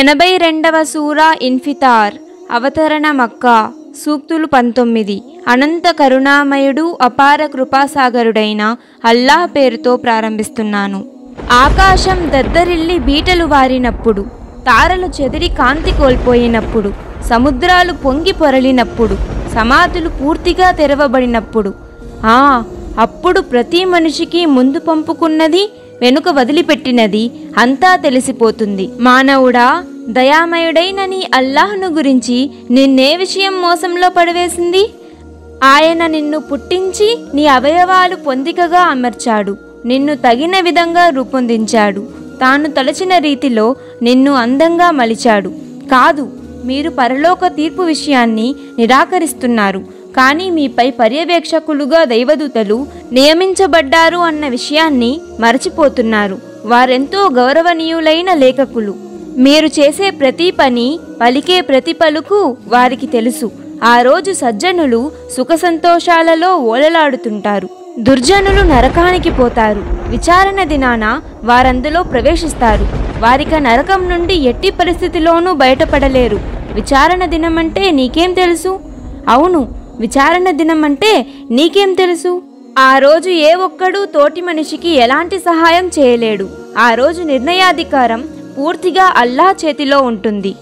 ఎనభై సూరా ఇన్ఫితార్. అవతరణ మక్కా. సూక్తులు 19. అనంత కరుణామయుడు అపార కృపాసాగరుడైన అల్లాహ్ పేరుతో ప్రారంభిస్తున్నాను. ఆకాశం దద్దరిల్లి బీటలు వారినప్పుడు, తారలు చెదిరి కాంతి కోల్పోయినప్పుడు, సముద్రాలు పొంగి పొరలినప్పుడు, సమాధులు పూర్తిగా తెరవబడినప్పుడు, అప్పుడు ప్రతి మనిషికి ముందు పంపుకున్నది వెనుక వదిలిపెట్టినది అంతా తెలిసిపోతుంది. మానవుడా, దయామయుడైన నీ అల్లాహ్ను గురించి నిన్నే విషయం మోసంలో పడవేసింది? ఆయన నిన్ను పుట్టించి నీ అవయవాలు పొందికగా అమర్చాడు, నిన్ను తగిన విధంగా రూపొందించాడు, తాను తలచిన రీతిలో నిన్ను అందంగా మలిచాడు. కాదు, మీరు పరలోక తీర్పు విషయాన్ని నిరాకరిస్తున్నారు, కానీ మీపై పర్యవేక్షకులుగా దైవదూతలు నియమించబడ్డారు అన్న విషయాన్ని మరచిపోతున్నారు. వారెంతో గౌరవనీయులైన లేఖకులు. మీరు చేసే ప్రతి పని, పలికే ప్రతి పలుకు వారికి తెలుసు. ఆ రోజు సజ్జనులు సుఖ సంతోషాలలో ఓలలాడుతుంటారు, దుర్జనులు నరకానికి పోతారు. విచారణ దినాన వారందులో ప్రవేశిస్తారు. వారిక నరకం నుండి ఎట్టి పరిస్థితిలోనూ బయటపడలేరు. విచారణ దినమంటే నీకేం తెలుసు? అవును, విచారణ దినమంటే నీకేం తెలుసు? ఆ రోజు ఏ ఒక్కడూ తోటి మనిషికి ఎలాంటి సహాయం చేయలేడు. ఆ రోజు నిర్ణయాధికారం పూర్తిగా అల్లాహ్ చేతిలో ఉంటుంది.